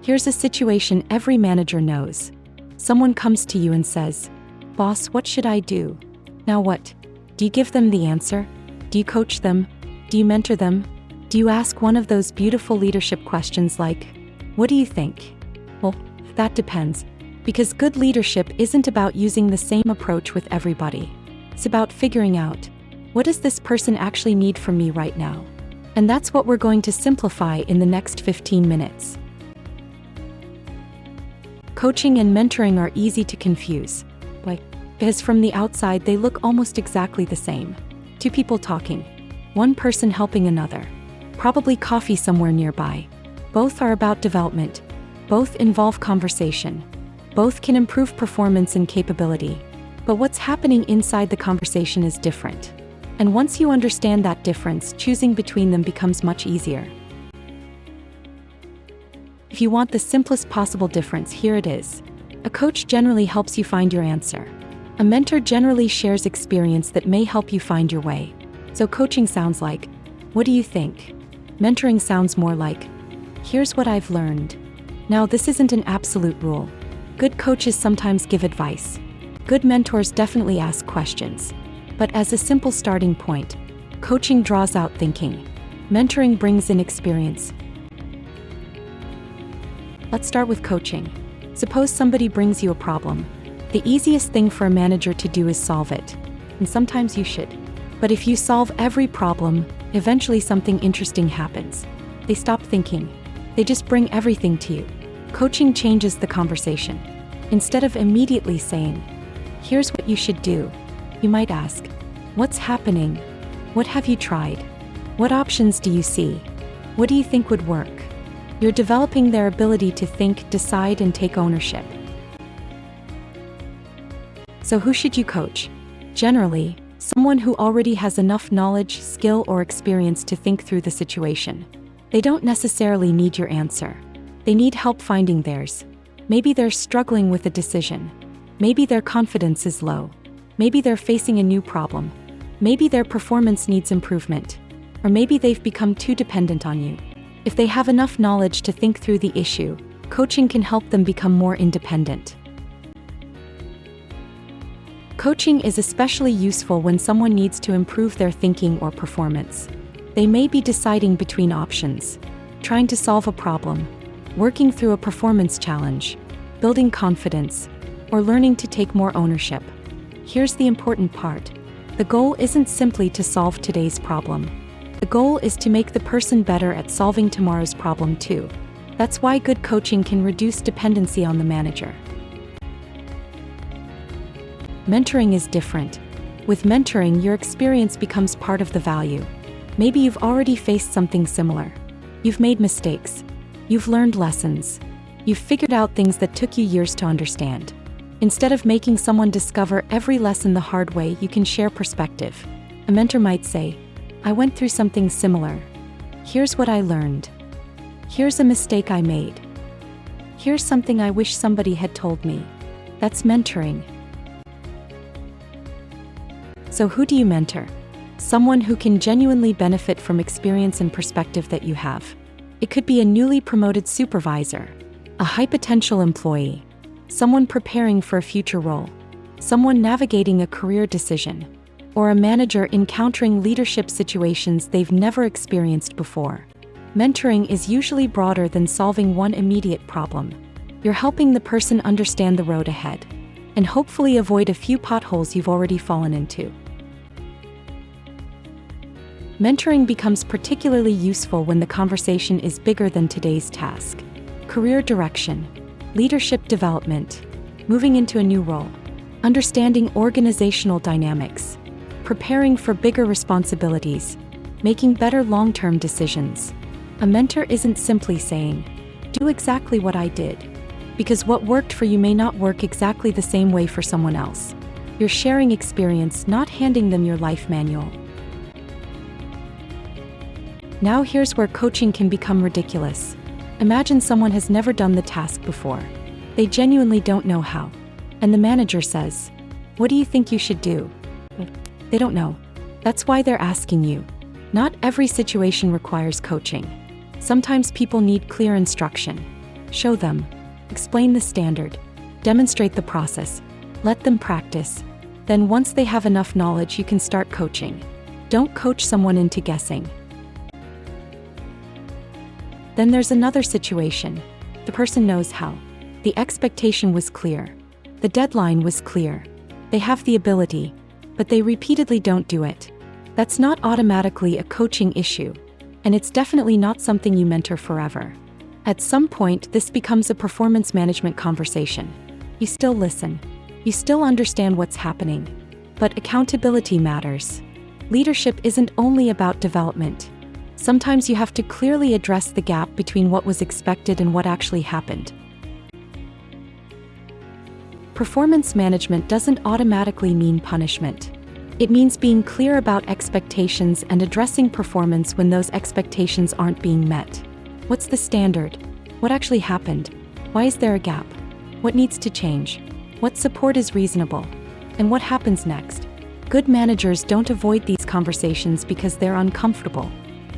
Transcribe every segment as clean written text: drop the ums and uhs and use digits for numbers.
Here's a situation every manager knows. Someone comes to you and says, "Boss, what should I do?" Now what? Do you give them the answer? Do you coach them? Do you mentor them? Do you ask one of those beautiful leadership questions like, "What do you think?" Well, that depends. Because good leadership isn't about using the same approach with everybody. It's about figuring out, what does this person actually need from me right now? And that's what we're going to simplify in the next 15 minutes. Coaching and mentoring are easy to confuse. Why? Because from the outside they look almost exactly the same. Two people talking. One person helping another. Probably coffee somewhere nearby. Both are about development. Both involve conversation. Both can improve performance and capability. But what's happening inside the conversation is different. And once you understand that difference, choosing between them becomes much easier. If you want the simplest possible difference, here it is. A coach generally helps you find your answer. A mentor generally shares experience that may help you find your way. So coaching sounds like, "What do you think?" Mentoring sounds more like, "Here's what I've learned." Now, this isn't an absolute rule. Good coaches sometimes give advice. Good mentors definitely ask questions. But as a simple starting point, coaching draws out thinking. Mentoring brings in experience. Let's start with coaching. Suppose somebody brings you a problem. The easiest thing for a manager to do is solve it. And sometimes you should. But if you solve every problem, eventually something interesting happens. They stop thinking. They just bring everything to you. Coaching changes the conversation. Instead of immediately saying, "Here's what you should do," you might ask, "What's happening? What have you tried? What options do you see? What do you think would work?" You're developing their ability to think, decide, and take ownership. So who should you coach? Generally, someone who already has enough knowledge, skill, or experience to think through the situation. They don't necessarily need your answer. They need help finding theirs. Maybe they're struggling with a decision. Maybe their confidence is low. Maybe they're facing a new problem. Maybe their performance needs improvement. Or maybe they've become too dependent on you. If they have enough knowledge to think through the issue, coaching can help them become more independent. Coaching is especially useful when someone needs to improve their thinking or performance. They may be deciding between options, trying to solve a problem, working through a performance challenge, building confidence, or learning to take more ownership. Here's the important part. The goal isn't simply to solve today's problem. The goal is to make the person better at solving tomorrow's problem too. That's why good coaching can reduce dependency on the manager. Mentoring is different. With mentoring, your experience becomes part of the value. Maybe you've already faced something similar. You've made mistakes. You've learned lessons. You've figured out things that took you years to understand. Instead of making someone discover every lesson the hard way, you can share perspective. A mentor might say, "I went through something similar. Here's what I learned. Here's a mistake I made. Here's something I wish somebody had told me." That's mentoring. So who do you mentor? Someone who can genuinely benefit from experience and perspective that you have. It could be a newly promoted supervisor, a high potential employee, someone preparing for a future role, someone navigating a career decision, or a manager encountering leadership situations they've never experienced before. Mentoring is usually broader than solving one immediate problem. You're helping the person understand the road ahead, and hopefully avoid a few potholes you've already fallen into. Mentoring becomes particularly useful when the conversation is bigger than today's task. Career direction, leadership development, moving into a new role, understanding organizational dynamics, preparing for bigger responsibilities, making better long-term decisions. A mentor isn't simply saying, "Do exactly what I did," because what worked for you may not work exactly the same way for someone else. You're sharing experience, not handing them your life manual. Now here's where coaching can become ridiculous. Imagine someone has never done the task before. They genuinely don't know how. And the manager says, "What do you think you should do?" They don't know. That's why they're asking you. Not every situation requires coaching. Sometimes people need clear instruction. Show them. Explain the standard. Demonstrate the process. Let them practice. Then once they have enough knowledge, you can start coaching. Don't coach someone into guessing. Then there's another situation. The person knows how. The expectation was clear. The deadline was clear. They have the ability, but they repeatedly don't do it. That's not automatically a coaching issue, and it's definitely not something you mentor forever. At some point, this becomes a performance management conversation. You still listen. You still understand what's happening. But accountability matters. Leadership isn't only about development. Sometimes you have to clearly address the gap between what was expected and what actually happened. Performance management doesn't automatically mean punishment. It means being clear about expectations and addressing performance when those expectations aren't being met. What's the standard? What actually happened? Why is there a gap? What needs to change? What support is reasonable? And what happens next? Good managers don't avoid these conversations because they're uncomfortable.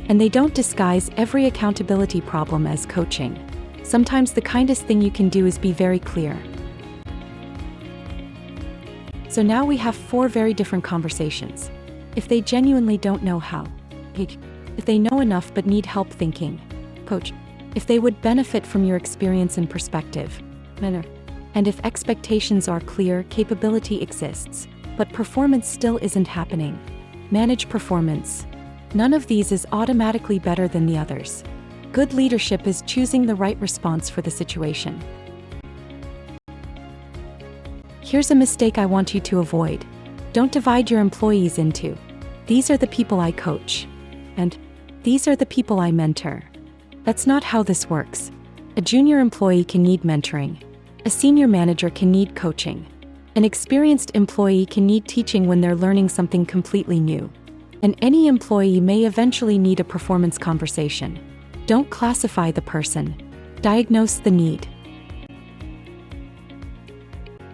And they don't disguise every accountability problem as coaching. Sometimes the kindest thing you can do is be very clear. So now we have 4 very different conversations. If they genuinely don't know how. If they know enough but need help thinking. Coach. If they would benefit from your experience and perspective. Mentor. And if expectations are clear, capability exists, but performance still isn't happening. Manage performance. None of these is automatically better than the others. Good leadership is choosing the right response for the situation. Here's a mistake I want you to avoid. Don't divide your employees into, these are the people I coach, and these are the people I mentor. That's not how this works. A junior employee can need mentoring. A senior manager can need coaching. An experienced employee can need teaching when they're learning something completely new. And any employee may eventually need a performance conversation. Don't classify the person. Diagnose the need.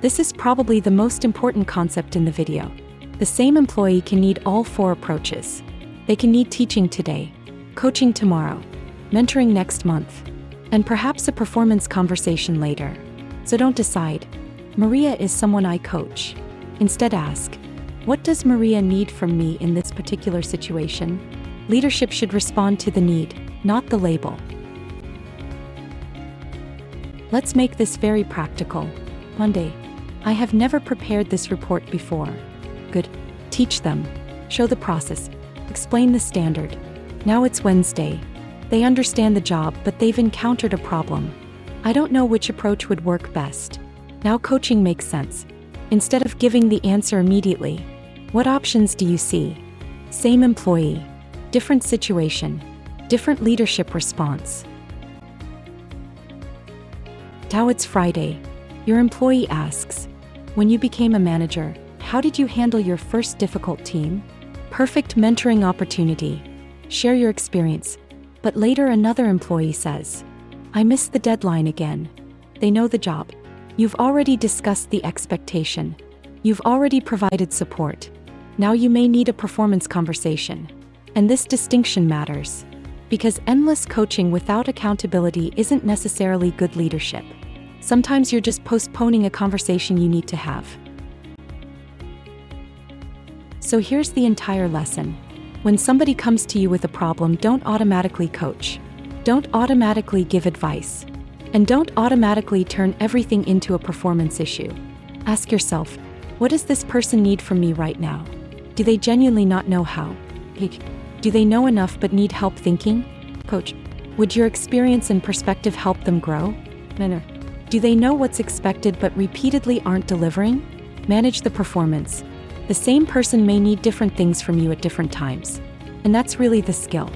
This is probably the most important concept in the video. The same employee can need all 4 approaches. They can need teaching today, coaching tomorrow, mentoring next month, and perhaps a performance conversation later. So don't decide, Maria is someone I coach. Instead ask, what does Maria need from me in this particular situation? Leadership should respond to the need, not the label. Let's make this very practical. Monday. I have never prepared this report before. Good. Teach them. Show the process. Explain the standard. Now it's Wednesday. They understand the job, but they've encountered a problem. I don't know which approach would work best. Now coaching makes sense. Instead of giving the answer immediately, what options do you see? Same employee, different situation, different leadership response. Now it's Friday. Your employee asks, when you became a manager, how did you handle your first difficult team? Perfect mentoring opportunity. Share your experience. But later another employee says, I missed the deadline again. They know the job. You've already discussed the expectation. You've already provided support. Now you may need a performance conversation. And this distinction matters. Because endless coaching without accountability isn't necessarily good leadership. Sometimes you're just postponing a conversation you need to have. So here's the entire lesson. When somebody comes to you with a problem, don't automatically coach. Don't automatically give advice. And don't automatically turn everything into a performance issue. Ask yourself, what does this person need from me right now? Do they genuinely not know how? Do they know enough but need help thinking? Coach, would your experience and perspective help them grow? Mentor, do they know what's expected but repeatedly aren't delivering? Manage the performance. The same person may need different things from you at different times. And that's really the skill.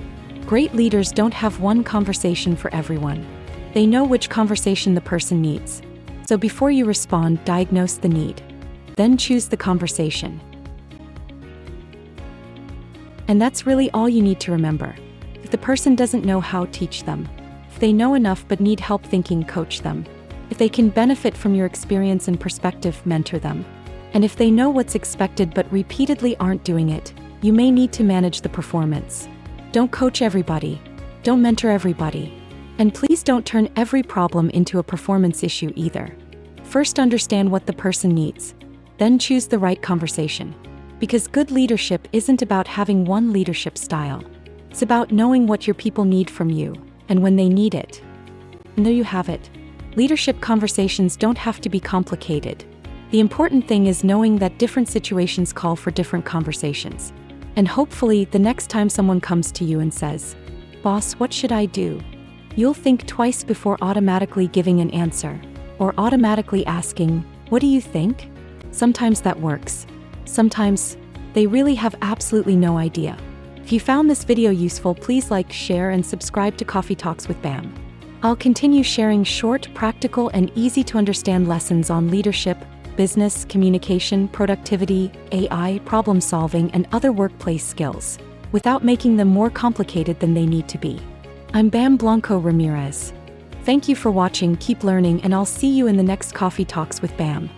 Great leaders don't have one conversation for everyone. They know which conversation the person needs. So before you respond, diagnose the need. Then choose the conversation. And that's really all you need to remember. If the person doesn't know how, teach them. If they know enough but need help thinking, coach them. If they can benefit from your experience and perspective, mentor them. And if they know what's expected but repeatedly aren't doing it, you may need to manage the performance. Don't coach everybody. Don't mentor everybody. And please don't turn every problem into a performance issue either. First, understand what the person needs, then choose the right conversation. Because good leadership isn't about having one leadership style. It's about knowing what your people need from you, and when they need it. And there you have it. Leadership conversations don't have to be complicated. The important thing is knowing that different situations call for different conversations. And hopefully, the next time someone comes to you and says, "Boss, what should I do?" you'll think twice before automatically giving an answer, or automatically asking, "What do you think?" Sometimes that works. Sometimes, they really have absolutely no idea. If you found this video useful, please like, share, and subscribe to Coffee Talks with Bam. I'll continue sharing short, practical, and easy-to-understand lessons on leadership, business, communication, productivity, AI, problem-solving, and other workplace skills, without making them more complicated than they need to be. I'm Bam Blanco Ramirez. Thank you for watching, keep learning, and I'll see you in the next Coffee Talks with Bam.